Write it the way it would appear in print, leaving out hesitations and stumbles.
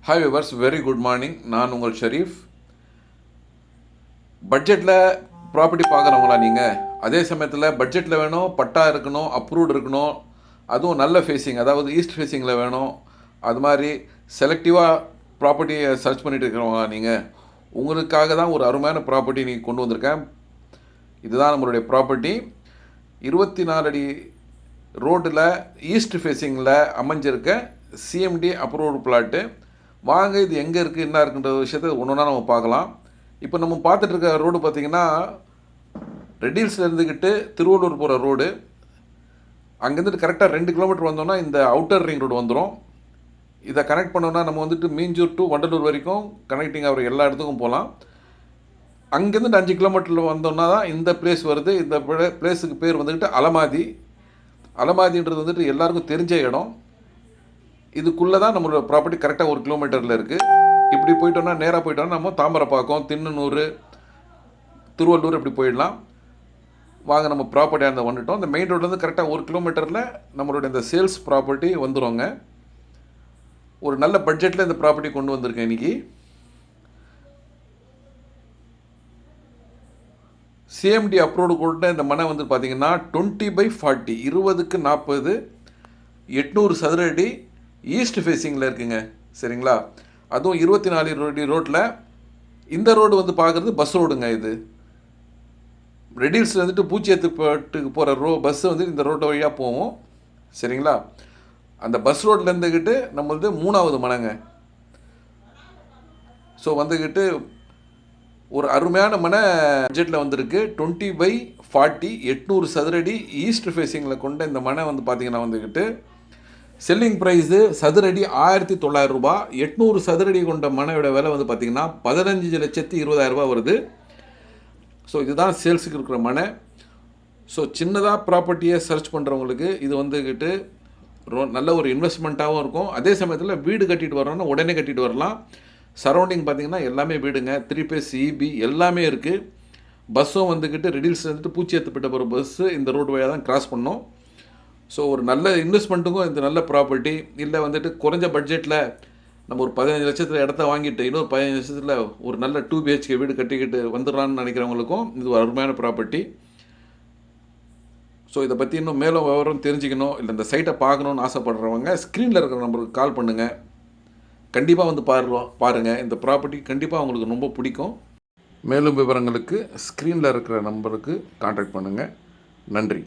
Hi viewers, very good morning. நான் உங்கள் ஷரீஃப். பட்ஜெட்டில் ப்ராப்பர்ட்டி பார்க்குறவங்களா நீங்கள்? அதே சமயத்தில் பட்ஜெட்டில் வேணும், பட்டா இருக்கணும், அப்ரூவ்டு இருக்கணும், அதுவும் நல்ல ஃபேஸிங், அதாவது ஈஸ்ட் ஃபேஸிங்கில் வேணும். அது மாதிரி செலக்டிவாக ப்ராப்பர்ட்டியை சர்ச் பண்ணிட்டு இருக்கிறவங்களா நீங்கள்? உங்களுக்காக தான் ஒரு அருமையான ப்ராப்பர்ட்டி நீங்கள் கொண்டு வந்திருக்கேன். இதுதான் நம்மளுடைய ப்ராப்பர்ட்டி. 24 அடி ரோட்டில் ஈஸ்ட் ஃபேஸிங்கில் அமைஞ்சிருக்க சிஎம்டி அப்ரூவ்டு பிளாட்டு. வாங்க, இது எங்கே இருக்குது, என்ன இருக்குன்ற விஷயத்தை ஒன்று ஒன்றா நம்ம பார்க்கலாம். இப்போ நம்ம பார்த்துட்டு இருக்க ரோடு பார்த்திங்கன்னா, ரெட்டில்ஸில் இருந்துக்கிட்டு திருவள்ளூர் போகிற ரோடு. அங்கேருந்து கரெக்டாக 2 கிலோமீட்டர் வந்தோம்னா இந்த அவுட்டர் ரிங் ரோடு வந்துடும். இதை கனெக்ட் பண்ணோன்னா நம்ம மீஞ்சூர் டு வண்டலூர் வரைக்கும் கனெக்டிங் ஆகிற எல்லா இடத்துக்கும் போகலாம். அங்கேருந்து 5 கிலோமீட்டரில் வந்தோம்னா தான் இந்த பிளேஸ் வருது. இந்த பிளேஸுக்கு பேர் அலமாதி. அலமாதின்றது எல்லாருக்கும் தெரிஞ்ச இடம். இதுக்குள்ளே தான் நம்மளோட ப்ராப்பர்ட்டி கரெக்டாக 1 கிலோமீட்டரில் இருக்குது. இப்படி போயிட்டோம்னா, நேராக போயிட்டோம்னா நம்ம தாம்பரப்பாக்கம், திண்ணனூர், திருவள்ளூர் இப்படி போயிடலாம். வாங்க, நம்ம ப்ராப்பர்ட்டியாக இருந்தால் வந்துட்டோம். இந்த மெயின் ரோட்லேருந்து கரெக்டாக 1 கிலோமீட்டரில் நம்மளுடைய இந்த சேல்ஸ் ப்ராப்பர்ட்டி வந்துடுங்க. ஒரு நல்ல பட்ஜெட்டில் இந்த ப்ராப்பர்ட்டி கொண்டு வந்திருக்கேன் இன்றைக்கி. சிஎம்டி அப்ரூவ்டு கூட இந்த மனை பார்த்திங்கன்னா 20/40, 20க்கு 40, 800 சதுர அடி ஈஸ்ட் ஃபேஸிங்கில் இருக்குங்க. சரிங்களா? அதுவும் 24 அடி ரோட்டில். இந்த ரோடு பார்க்குறது பஸ் ரோடுங்க. இது ரெடில்ஸ் பூச்சியத்துப்பட்டுக்கு போகிற பஸ்ஸு இந்த ரோட்டு வழியாக போவோம். சரிங்களா? அந்த பஸ் ரோட்டில் இருந்துக்கிட்டு நம்மளது 3வது மனைங்க. ஸோ ஒரு அருமையான மனை பட்ஜெட்டில் வந்திருக்கு. 20/40, 800 சதுரடி ஈஸ்ட் ஃபேஸிங்கில் கொண்ட இந்த மனை பார்த்திங்கன்னா செல்லிங் ப்ரைஸு சதுரடி 1900 ரூபா. 800 சதுரடி கொண்ட மனையோட விலை பார்த்திங்கன்னா 15,20,000 வருது. ஸோ இதுதான் சேல்ஸுக்கு இருக்கிற மனை. ஸோ சின்னதாக ப்ராப்பர்ட்டியை சர்ச் பண்ணுறவங்களுக்கு இது நல்ல ஒரு இன்வெஸ்ட்மெண்ட்டாகவும் இருக்கும். அதே சமயத்தில் வீடு கட்டிட்டு வரோன்னா உடனே கட்டிட்டு வரலாம். சரௌண்டிங் பார்த்திங்கன்னா எல்லாமே வீடுங்க. 3 பேஸ் இபி எல்லாமே இருக்குது. பஸ்ஸும் ரெடில்ஸ் பூச்சியத்துப்பட்ட போகிற பஸ்ஸு இந்த ரோடு வழியாக தான் கிராஸ் பண்ணோம். ஸோ ஒரு நல்ல இன்வெஸ்ட்மெண்ட்டுக்கும் இந்த நல்ல ப்ராப்பர்ட்டி. இல்லை குறைஞ்ச பட்ஜெட்டில் நம்ம ஒரு 15 லட்சத்தில் இடத்த வாங்கிட்டு இன்னொரு 15 லட்சத்தில் ஒரு நல்ல 2 BHK வீடு கட்டிக்கிட்டு வந்துடலான்னு நினைக்கிறவங்களுக்கும் இது ஒரு அருமையான ப்ராப்பர்ட்டி. ஸோ இதை பற்றி இன்னும் மேலும் விவரம் தெரிஞ்சுக்கணும், இல்லை இந்த சைட்டை பார்க்கணுன்னு ஆசைப்படுறவங்க ஸ்க்ரீனில் இருக்கிற நம்பருக்கு கால் பண்ணுங்கள். கண்டிப்பாக பாருங்கள். இந்த ப்ராப்பர்ட்டி கண்டிப்பாக உங்களுக்கு ரொம்ப பிடிக்கும். மேலும் விவரங்களுக்கு ஸ்க்ரீனில் இருக்கிற நம்பருக்கு கான்டாக்ட் பண்ணுங்கள். நன்றி.